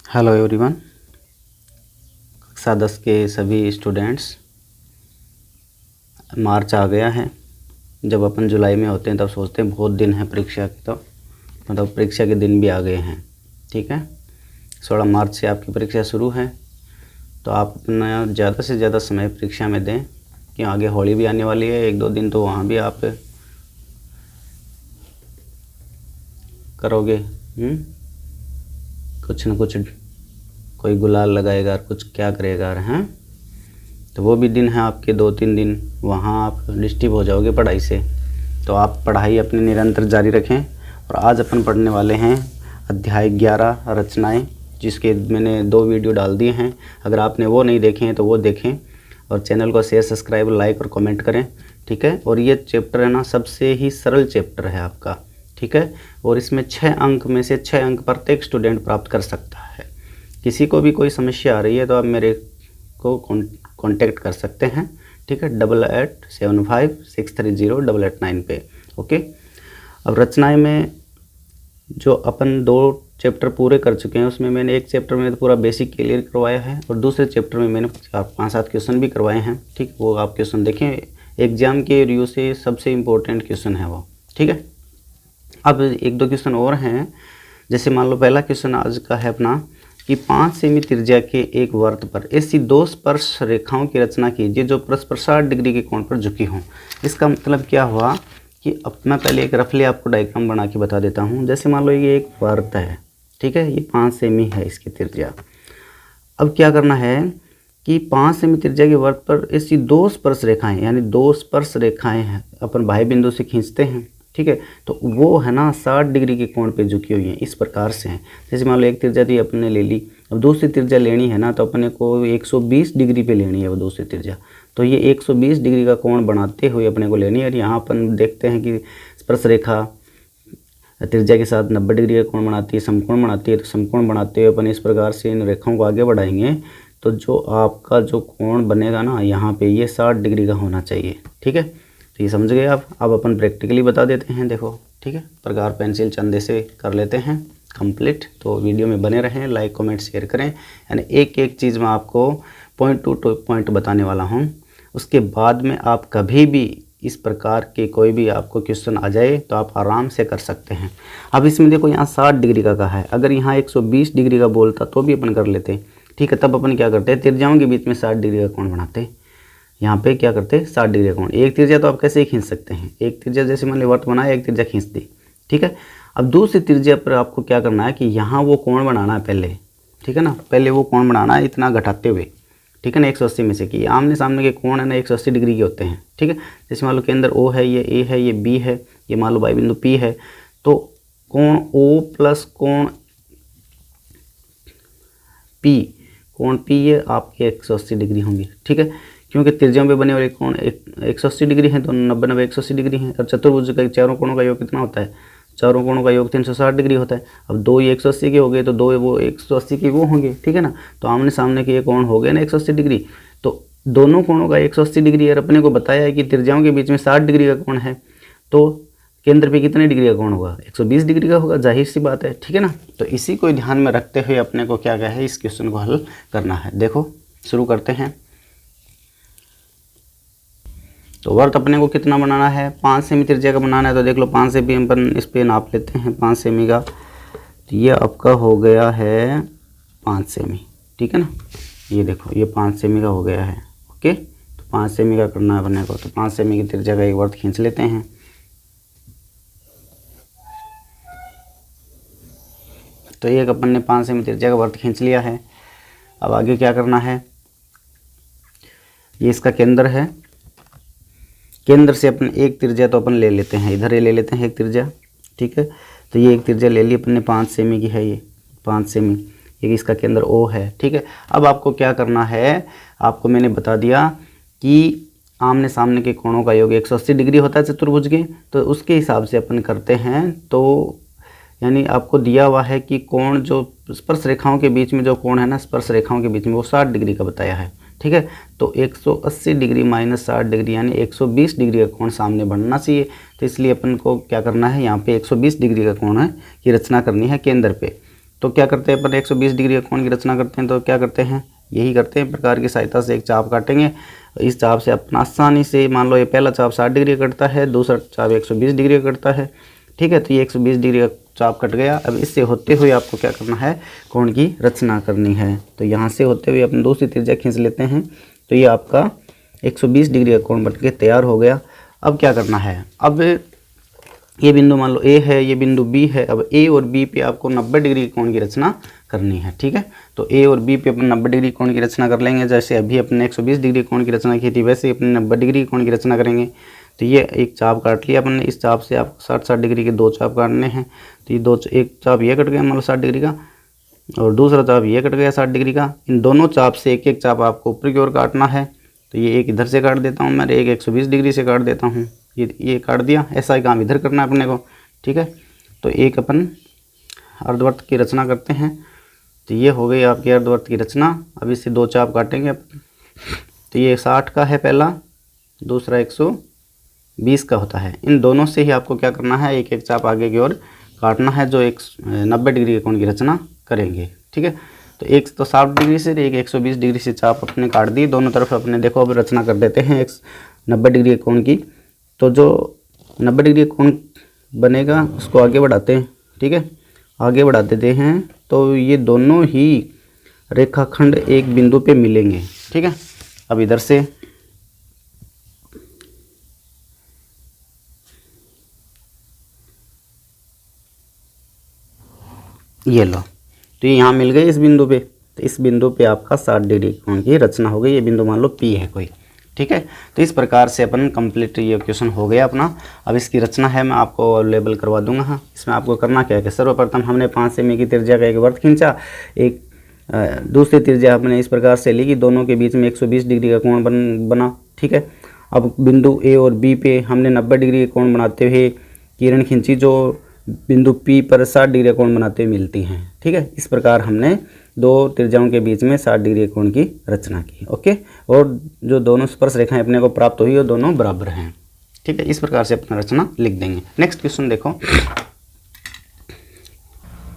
Hello everyone. कक्षा 10 के सभी स्टूडेंट्स, मार्च आ गया है। जब अपन जुलाई में होते हैं तब सोचते हैं बहुत दिन है परीक्षा के, तो मतलब परीक्षा के दिन भी आ गए हैं। ठीक है, 16 मार्च से आपकी परीक्षा शुरू है, तो आप अपना ज़्यादा से ज़्यादा समय परीक्षा में दें कि आगे होली भी आने वाली है। 1-2 दिन तो वहाँ भी आप करोगे। कुछ न कुछ कोई गुलाल लगाएगा, कुछ क्या करेगा, हैं। तो वो भी दिन है आपके 2-3 दिन, वहाँ आप डिस्टर्ब हो जाओगे पढ़ाई से। तो आप पढ़ाई अपनी निरंतर जारी रखें। और आज अपन पढ़ने वाले हैं अध्याय 11 रचनाएं, जिसके मैंने 2 वीडियो डाल दिए हैं। अगर आपने वो नहीं देखे हैं तो वो देखें, और चैनल को शेयर, सब्सक्राइब, लाइक और कमेंट करें। ठीक है, और ये चैप्टर है ना, सबसे ही सरल चैप्टर है आपका। ठीक है, और इसमें 6 अंक में से 6 अंक प्रत्येक स्टूडेंट प्राप्त कर सकता है। किसी को भी कोई समस्या आ रही है तो आप मेरे को कांटेक्ट कर सकते हैं। ठीक है, 8875630889 पे। ओके, अब रचनाएं में जो अपन 2 चैप्टर पूरे कर चुके हैं, उसमें मैंने एक चैप्टर में तो पूरा बेसिक क्लियर करवाया है, और दूसरे चैप्टर में मैंने 5-7 क्वेश्चन भी करवाए हैं। ठीक, वो आप क्वेश्चन देखें, एग्जाम के रिव्यू से सबसे इम्पोर्टेंट क्वेश्चन है वो। ठीक है, अब 1-2 क्वेश्चन और हैं। जैसे मान लो पहला क्वेश्चन आज का है अपना कि 5 सेमी त्रिज्या के एक वृत्त पर ऐसी 2 स्पर्श रेखाओं की रचना कीजिए जो परस्पर 60 डिग्री के कोण पर झुकी हों। इसका मतलब क्या हुआ कि अब मैं पहले एक रफली आपको डायग्राम बना के बता देता हूँ। जैसे मान लो ये एक वृत्त है, ठीक है, ये 5 सेमी है इसकी त्रिज्या। अब क्या करना है कि 5 सेमी त्रिज्या के वृत्त पर ऐसी 2 स्पर्श रेखाएं, यानी 2 स्पर्श रेखाएं हैं, अपन बाह्य बिंदु से खींचते हैं। ठीक है, तो वो है ना 60 डिग्री के कोण पे झुकी हुई है, इस प्रकार से हैं। जैसे मान लो एक त्रिज्या थी, अपने ले ली, अब दूसरी त्रिज्या लेनी है ना, तो अपने को 120 डिग्री पे लेनी है वो दूसरी त्रिज्या। तो ये 120 डिग्री का कोण बनाते हुए अपने को लेनी है। और यहाँ अपन देखते हैं कि स्पर्श रेखा त्रिज्या के साथ 90 डिग्री का कोण बनाती है, समकोण बनाती है। तो समकोण बनाते हुए अपन इस प्रकार से इन रेखाओं को आगे बढ़ाएंगे, तो जो आपका जो कोण बनेगा ना यहाँ पे, ये 60 डिग्री का होना चाहिए। ठीक है, तो ये समझ गए आप। अब अपन प्रैक्टिकली बता देते हैं, देखो। ठीक है, प्रकार पेंसिल चंदे से कर लेते हैं कंप्लीट। तो वीडियो में बने रहें, लाइक कमेंट शेयर करें। यानी एक एक चीज़ मैं आपको पॉइंट टू पॉइंट बताने वाला हूँ। उसके बाद में आप कभी भी इस प्रकार के कोई भी आपको क्वेश्चन आ जाए तो आप आराम से कर सकते हैं। अब इसमें देखो यहाँ 60 डिग्री का कहा है, अगर यहाँ 120 डिग्री का बोलता तो भी अपन कर लेते। ठीक है, तब अपन क्या करते हैं, त्रिज्याओं के बीच में 60 डिग्री का कोण बनाते। यहाँ पे क्या करते हैं, 60 डिग्री का कोण। एक त्रिज्या तो आप कैसे ही खींच सकते हैं, एक त्रिज्या जैसे मान ली वर्त बनाया, एक त्रिज्या खींच दी। ठीक है, अब दूसरी त्रिज्या पर आपको क्या करना है कि यहाँ वो कोण बनाना है पहले। ठीक है ना, पहले वो कोण बनाना है इतना घटाते हुए। ठीक है ना, 180 में से कि आमने सामने के कोण है ना 180 डिग्री के होते हैं। ठीक है, जैसे मान लो केंद्र O है, ये A है, ये B है, ये मान लो बाई बिंदु P है, तो कोण O प्लस कोण P ये आपके 180 डिग्री होंगे। ठीक है, क्योंकि त्रिज्याओं पे बने वाले कोण 180 डिग्री हैं, तो 90-90 180 डिग्री हैं। और चतुर्भुज का चारों कोणों का योग कितना होता है, चारों कोणों का योग 360 डिग्री होता है। अब 2 ये 180 के हो गए, तो 2 वो 180 के वो होंगे। ठीक है ना, तो आमने सामने के ये कोण हो गए ना 180 डिग्री। तो दोनों कोणों का 180 डिग्री है। अपने को बताया है कि त्रिज्याओं के बीच में 60 डिग्री का कोण है, तो केंद्र पे कितने डिग्री का कोण होगा, 120 डिग्री का होगा, जाहिर सी बात है। ठीक है ना, तो इसी को ध्यान में रखते हुए अपने को क्या है, इस क्वेश्चन को हल करना है। देखो शुरू करते हैं। तो वर्त अपने को कितना बनाना है, 5 सेमी त्रिज्या का बनाना है। तो देख लो 5 सेमी अपन इस पे नाप लेते हैं, 5 सेमी का। तो ये आपका हो गया है 5 सेमी। ठीक है ना, ये देखो ये 5 सेमी का हो गया है। ओके, तो 5 सेमी का करना है अपने को। तो 5 सेमी की त्रिज्या का एक वर्त खींच लेते हैं। तो एक अपन ने 5 सेमी त्रिज्या का वर्त खींच लिया है। अब आगे क्या करना है, ये इसका केंद्र है। केंद्र से अपन एक त्रिज्या तो अपन ले लेते हैं, इधर ये ले लेते हैं एक त्रिज्या। ठीक है, तो ये एक त्रिज्या ले ली अपन ने, 5 सेमी की है ये, 5 सेमी। ये इसका केंद्र O है। ठीक है, अब आपको क्या करना है, आपको मैंने बता दिया कि आमने सामने के कोणों का योग 180 डिग्री होता है चतुर्भुज के, तो उसके हिसाब से अपन करते हैं। तो यानी आपको दिया हुआ है कि कोण जो स्पर्श रेखाओं के बीच में जो कोण है ना, स्पर्श रेखाओं के बीच में, वो 60 डिग्री का बताया है। ठीक है, तो 180 डिग्री माइनस 60 डिग्री यानी 120 डिग्री का कोण सामने बनना चाहिए। तो इसलिए अपन को क्या करना है, यहाँ पे 120 डिग्री का कोण है की रचना करनी है केंद्र पे। तो क्या करते हैं अपन 120 डिग्री का कोण की रचना करते हैं, तो क्या करते हैं, यही करते हैं, प्रकार की सहायता से एक चाप काटेंगे। इस चाप से अपन आसानी से, मान लो ये पहला चाप 60 डिग्री का कटता है, दूसरा चाप 120 डिग्री का कटता है, ठीक है। तो ये 120 डिग्री का चाप कट गया। अब इससे होते हुए आपको क्या करना है, कोण की रचना करनी है। तो यहाँ से होते हुए अपन दूसरी त्रिज्या खींच लेते हैं, तो ये आपका 120 डिग्री का कोण बन के तैयार हो गया। अब क्या करना है, अब ये बिंदु मान लो ए है, ये बिंदु बी है। अब ए और बी पे आपको 90 डिग्री कोण की रचना करनी है, ठीक है। तो ए और बी पे अपन 90 डिग्री कोण की रचना कर लेंगे। जैसे अभी अपने 120 डिग्री कोण की रचना की थी, वैसे अपने 90 डिग्री कोण की रचना करेंगे। तो ये एक चाप काट लिया अपन ने, इस चाप से आपको 60-60 डिग्री के दो चाप काटने हैं। तो ये एक चाप ये कट गया मान लो 60 डिग्री का, और दूसरा चाप ये कट गया 60 डिग्री का। इन दोनों चाप से एक एक चाप आपको ऊपर की ओर काटना है। तो ये एक इधर से काट देता हूँ मैं, एक 120 डिग्री से काट देता हूँ, ये काट दिया। ऐसा ही काम इधर करना है अपने को, ठीक है। तो एक अपन अर्धवृत्त की रचना करते हैं। तो ये हो गई आपकी अर्धवृत्त की रचना। अब इससे दो चाप काटेंगे अपन। तो ये 60 का है पहला, दूसरा 120 का होता है। इन दोनों से ही आपको क्या करना है, एक एक चाप आगे की ओर काटना है, जो 90 डिग्री के कोण की रचना करेंगे, ठीक है। तो एक तो 60 डिग्री से, एक 120 डिग्री से चाप अपने काट दी दोनों तरफ अपने। देखो अब रचना कर देते हैं 90 डिग्री के कोण की। तो जो 90 डिग्री कोण बनेगा उसको आगे बढ़ाते हैं, ठीक है, आगे बढ़ा देते हैं। तो ये दोनों ही रेखाखंड एक बिंदु पे मिलेंगे, ठीक है। अब इधर से ये लो, तो ये यहाँ मिल गए इस बिंदु पे। तो इस बिंदु पे आपका 60 डिग्री कोण की रचना हो गई। ये बिंदु मान लो पी है कोई, ठीक है। तो इस प्रकार से अपन कंप्लीट ये क्वेश्चन हो गया अपना। अब इसकी रचना है मैं आपको अवेलेबल करवा दूंगा। हाँ, इसमें आपको करना क्या है कि सर्वप्रथम हमने 5 सेमी की त्रिज्या का एक वृत्त खींचा, एक दूसरी त्रिज्या हमने इस प्रकार से ली कि दोनों के बीच में 120 डिग्री का कोण बना, ठीक है। अब बिंदु ए और बी पे हमने 90 डिग्री का कोण बनाते हुए किरण खींची, जो बिंदु पी पर 60 डिग्री कोण बनाते हुए मिलती हैं, ठीक है। इस प्रकार हमने दो त्रिज्याओं के बीच में 60 डिग्री कोण की रचना की, ओके। और जो दोनों स्पर्श रेखाएं अपने को प्राप्त हुई वो दोनों बराबर हैं, ठीक है। इस प्रकार से अपना रचना लिख देंगे। नेक्स्ट क्वेश्चन देखो।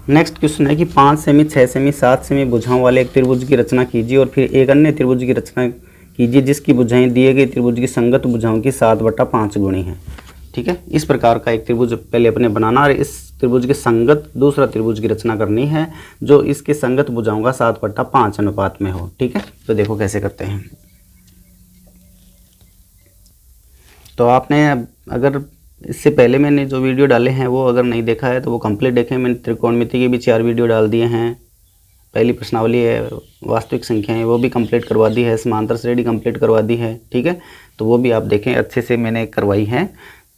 नेक्स्ट क्वेश्चन है कि 5 सेमी, 6 सेमी, 7 सेमी भुजाओं वाले एक त्रिभुज की रचना कीजिए और फिर एक अन्य त्रिभुज की रचना कीजिए जिसकी भुजाएं दिए गए त्रिभुज की संगत भुजाओं की 7/5 गुणी है, ठीक है। इस प्रकार का एक त्रिभुज पहले अपने बनाना और इस त्रिभुज के संगत दूसरा त्रिभुज की रचना करनी है जो इसके संगत भुजाओं का 7/5 अनुपात में हो, ठीक है। तो देखो कैसे करते हैं। तो आपने अगर इससे पहले मैंने जो वीडियो डाले हैं वो अगर नहीं देखा है तो वो कंप्लीट देखें। मैंने त्रिकोणमिति के भी 4 वीडियो डाल दिए हैं। पहली प्रश्नावली है, वास्तविक संख्याएं, वो भी कंप्लीट करवा दी है, समांतर श्रेणी कंप्लीट करवा दी है, ठीक है। तो वो भी आप देखें, अच्छे से मैंने करवाई है।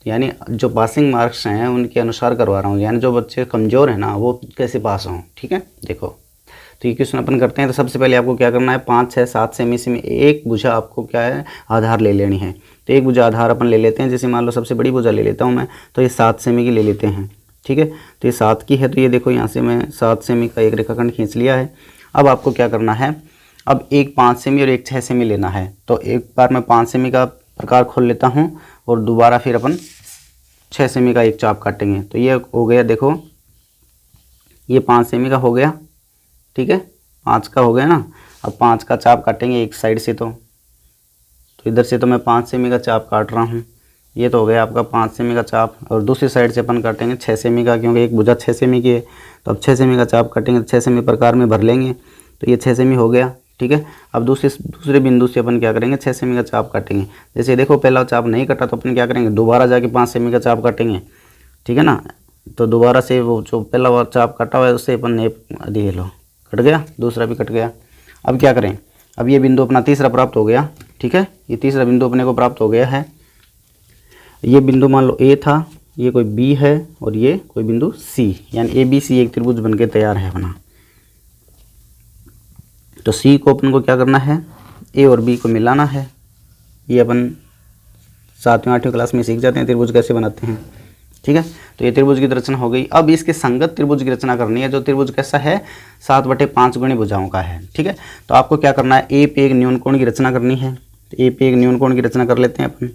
यानी जो पासिंग मार्क्स हैं उनके अनुसार करवा रहा हूँ, यानी जो बच्चे कमज़ोर हैं ना वो कैसे पास हों, ठीक है। देखो तो ये क्वेश्चन अपन करते हैं। तो सबसे पहले आपको क्या करना है, 5, 6, 7 सेमी से में एक भुजा आपको क्या है आधार ले लेनी है। तो एक भुजा आधार अपन ले लेते हैं। जैसे मान लो सबसे बड़ी भुजा ले लेता हूँ मैं, तो ये 7 सेमी की ले लेते हैं, ठीक है। तो ये 7 की है, तो ये देखो यहाँ से मैं 7 सेमी का एक रेखाखंड खींच लिया है। अब आपको क्या करना है, अब एक 5 सेमी और एक 6 सेमी लेना है। तो एक बार मैं 5 सेमी का प्रकार खोल लेता हूँ और दोबारा फिर अपन 6 सेमी का एक चाप काटेंगे। तो ये हो गया, देखो ये 5 सेमी का हो गया, ठीक है, 5 का हो गया ना। अब 5 का चाप काटेंगे एक साइड से। तो इधर से तो मैं 5 सेमी का चाप काट रहा हूँ। ये तो हो गया आपका 5 सेमी का चाप। और दूसरी साइड से अपन काटेंगे 6 सेमी का, क्योंकि एक भुजा 6 सेमी की है। तो अब 6 सेमी का चाप काटेंगे, 6 सेमी प्रकार में भर लेंगे। तो ये 6 सेमी हो गया, ठीक है। अब दूसरे बिंदु से अपन क्या करेंगे, 6 सेमी का चाप काटेंगे। जैसे देखो पहला चाप नहीं कटा तो अपन क्या करेंगे, दोबारा जाके 5 सेमी का चाप काटेंगे, ठीक है ना। तो दोबारा से वो जो पहला चाप काटा हुआ है उससे अपन ने ये लो कट गया, दूसरा भी कट गया। अब क्या करें, अब ये बिंदु अपना तीसरा प्राप्त हो गया, ठीक है। ये तीसरा बिंदु अपने को प्राप्त हो गया है। ये बिंदु मान लो ए था, ये कोई बी है और ये कोई बिंदु सी, यानी ABC एक त्रिभुज बनके तैयार है अपना। तो सी को अपन को क्या करना है, ए और बी को मिलाना है। ये अपन 7वीं 8वीं क्लास में सीख जाते हैं त्रिभुज कैसे बनाते हैं, ठीक है। तो ये त्रिभुज की रचना हो गई। अब इसके संगत त्रिभुज की रचना करनी है, जो त्रिभुज कैसा है 7/5 गुणी भुजाओं का है, ठीक है। तो आपको क्या करना है, ए पे एक न्यून कोण की रचना करनी है। तो ए पे एक न्यून कोण की रचना कर लेते हैं अपन।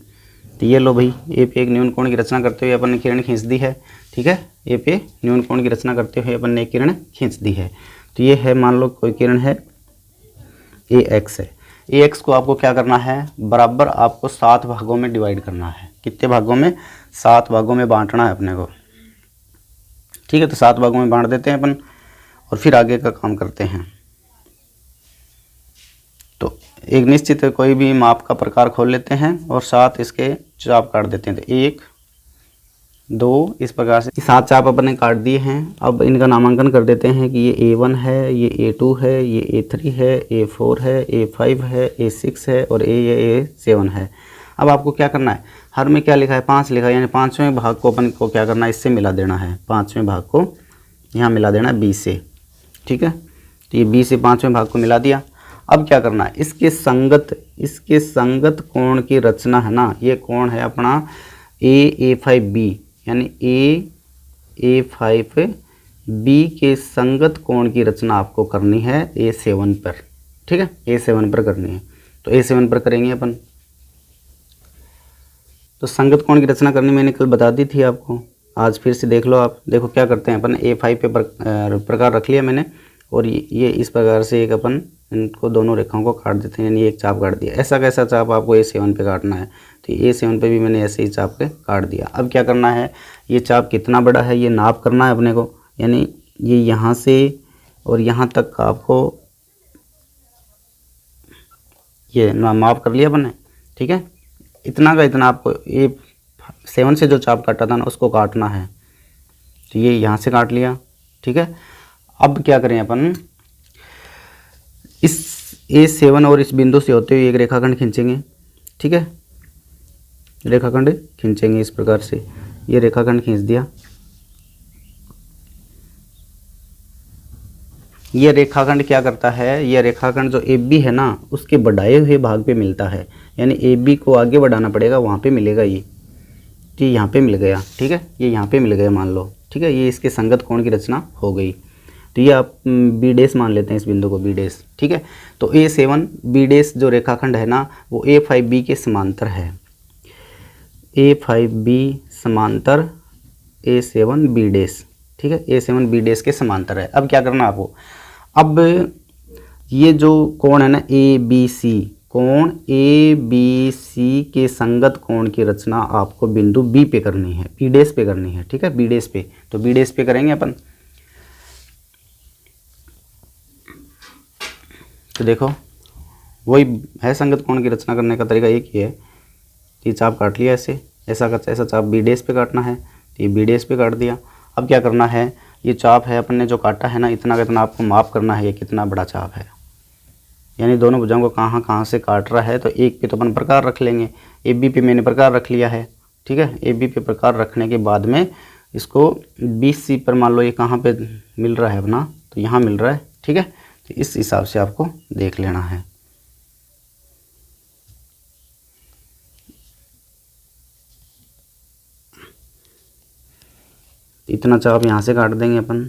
तो ये लो भाई, ए पे एक न्यून कोण की रचना करते हुए अपन ने किरण खींच दी है, ठीक है। ए पे न्यून कोण की रचना करते हुए अपन ने किरण खींच दी है। तो ये है, मान लो कोई किरण है ए एक्स है। ए एक्स को आपको क्या करना है, बराबर आपको 7 भागों में डिवाइड करना है। कितने भागों में, 7 भागों में बांटना है अपने को, ठीक है। तो 7 भागों में बांट देते हैं अपन और फिर आगे का काम करते हैं। तो एक निश्चित कोई भी माप का प्रकार खोल लेते हैं और 7 इसके चाप काट देते हैं। तो 1 2 इस प्रकार से 7 चाप अपन ने काट दिए हैं। अब इनका नामांकन कर देते हैं कि ये A1 है, ये A2 है, ये A3 है, A4 है, A5 है, A6 है और ये A7 है। अब आपको क्या करना है, हर में क्या लिखा है, 5 लिखा है, यानी 5वें भाग को अपन को क्या करना है, इससे मिला देना है। 5वें भाग को यहाँ मिला देना है B से, ठीक है। तो ये B से 5वें भाग को मिला दिया। अब क्या करना है, इसके संगत कोण की रचना है ना, ये कोण है अपना A5B, यानी A5B के संगत कोण की रचना आपको करनी है A7 पर, ठीक है। A7 पर करनी है, तो A7 पर करेंगे अपन। तो संगत कोण की रचना करनी मैंने कल बता दी थी आपको, आज फिर से देख लो आप। देखो क्या करते हैं अपन, A5 पे प्रकार रख लिया मैंने और ये इस प्रकार से एक अपन इनको दोनों रेखाओं को काट देते हैं, यानी एक चाप काट दिया। ऐसा कैसा चाप आपको A7 पे काटना है, तो A7 पे भी मैंने ऐसे ही चाप पे काट दिया। अब क्या करना है, ये चाप कितना बड़ा है ये नाप करना है अपने को, यानी ये यहाँ से और यहाँ तक का आपको ये माप कर लिया अपन ने, ठीक है। इतना का इतना आपको A7 से जो चाप काटा था ना उसको काटना है। तो ये यहाँ से काट लिया, ठीक है। अब क्या करें अपन, इस A7 और इस बिंदु से होते हुए एक रेखाखंड खींचेंगे, ठीक है। रेखाखंड खींचेंगे इस प्रकार से, ये रेखाखंड खींच दिया। ये रेखाखंड क्या करता है, ये रेखाखंड जो AB है ना उसके बढ़ाए हुए भाग पे मिलता है, यानी AB को आगे बढ़ाना पड़ेगा, वहाँ पे मिलेगा ये, तो यहाँ पे मिल गया, ठीक है। ये यहाँ पे मिल गया मान लो, ठीक है। ये इसके संगत कोण की रचना हो गई। तो ये आप B' मान लेते हैं इस बिंदु को B', ठीक है। तो A7 B' जो रेखाखंड है ना वो A5B के समांतर है, A5B समांतर A7 B', ठीक है। A7 B' के समांतर है। अब क्या करना है आपको, अब ये जो कोण है ना ABC, कोण ABC के संगत कोण की रचना आपको बिंदु B पे करनी है, B' पे करनी है, ठीक है। B' पे, तो B' पे करेंगे अपन। तो देखो वही है, संगत कोण की रचना करने का तरीका एक ही है। ये चाप काट लिया ऐसे, ऐसा चाप B' पे काटना है, तो ये B' पे काट दिया। अब क्या करना है, ये चाप है अपन ने जो काटा है ना इतना का इतना आपको माप करना है, ये कितना बड़ा चाप है, यानी दोनों भुजाओं को कहाँ से काट रहा है। तो एक पे तो अपन प्रकार रख लेंगे, AB पे मैंने प्रकार रख लिया है, ठीक है। AB पे प्रकार रखने के बाद में इसको BC पर मान लो ये कहाँ पे मिल रहा है अपना, तो यहाँ मिल रहा है, ठीक है। तो इस हिसाब से आपको देख लेना है। इतना चाप यहाँ से काट देंगे अपन,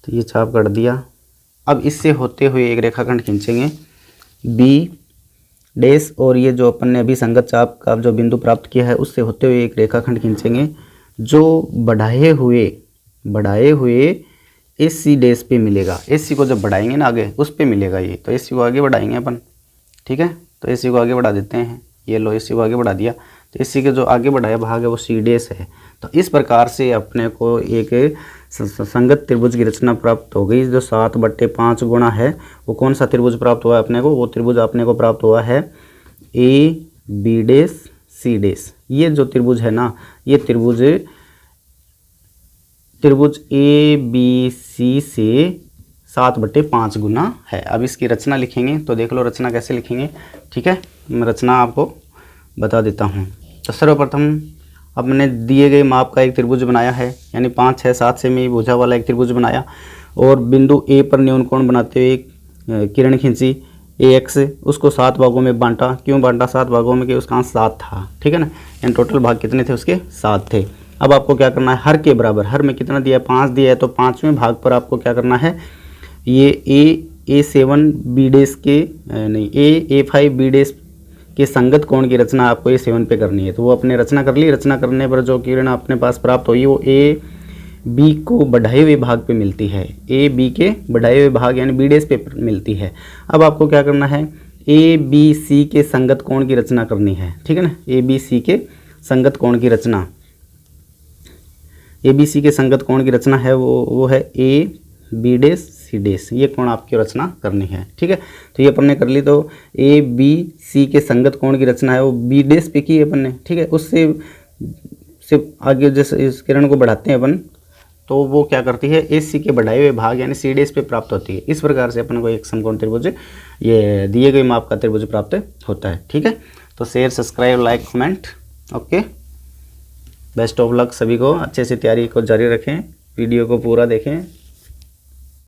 तो ये चाप काट दिया। अब इससे होते हुए एक रेखाखंड खींचेंगे B' और ये जो अपन ने अभी संगत चाप का जो बिंदु प्राप्त किया है उससे होते हुए एक रेखाखंड खींचेंगे जो बढ़ाए हुए AC' पे मिलेगा। AC को जब बढ़ाएंगे ना आगे उस पे मिलेगा ये, तो AC को आगे बढ़ाएंगे अपन, ठीक है। तो AC को आगे बढ़ा देते हैं, ये लो AC को आगे बढ़ा दिया। तो AC के जो आगे बढ़ाया भाग है वो C' है। तो इस प्रकार से अपने को एक संगत त्रिभुज की रचना प्राप्त हो गई। जो 7/5 गुणा है वो कौन सा त्रिभुज प्राप्त हुआ है अपने को, वो त्रिभुज अपने को प्राप्त हुआ है AB' C'। ये जो त्रिभुज है ना ये त्रिभुज ABC से 7/5 गुना है। अब इसकी रचना लिखेंगे, तो देख लो रचना कैसे लिखेंगे, ठीक है। मैं रचना आपको बता देता हूँ। तो सर्वप्रथम अब मैंने दिए गए माप का एक त्रिभुज बनाया है, यानी 5, 6, 7 से मैं भुजा वाला एक त्रिभुज बनाया और बिंदु A पर न्यून कोण बनाते हुए एक किरण खींची AX, उसको 7 भागों में बांटा। क्यों बांटा 7 भागों में, कि उसका अंश 7 था, ठीक है ना। यानी टोटल भाग कितने थे उसके, 7 थे। अब आपको क्या करना है, हर के बराबर, हर में कितना दिया है, 5 दिया है, तो 5वें भाग पर आपको क्या करना है, ये A7 B' के नहीं A5 B' कि संगत कोण की रचना आपको ये 7 पे करनी है। तो वो अपने रचना कर ली। रचना करने पर जो किरण अपने पास प्राप्त हुई वो ए बी को बढ़ाए हुए भाग पे मिलती है, ए बी के बढ़ाए हुए भाग यानी बी डेस पे मिलती है। अब आपको क्या करना है, ए बी सी के संगत कोण की रचना करनी है, ठीक है ना। ए बी सी के संगत कोण की रचना, ए बी सी के संगत कोण की रचना है वो है ए बी डेस सी डेस, ये कोण आपकी रचना करनी है, ठीक है। तो ये अपन ने कर ली। तो ए बी सी के संगत कोण की रचना है वो बी डेस पे की अपन ने, ठीक है। उससे आगे जैसे इस किरण को बढ़ाते हैं अपन तो वो क्या करती है, ए सी के बढ़ाए हुए भाग यानी सी डेस पे प्राप्त होती है। इस प्रकार से अपन को एक समकोण त्रिभुज ये दिए गए माप का त्रिभुज प्राप्त होता है, ठीक है। तो share, subscribe, like, comment, okay. Best of luck सभी को, अच्छे से तैयारी को जारी रखें, वीडियो को पूरा देखें।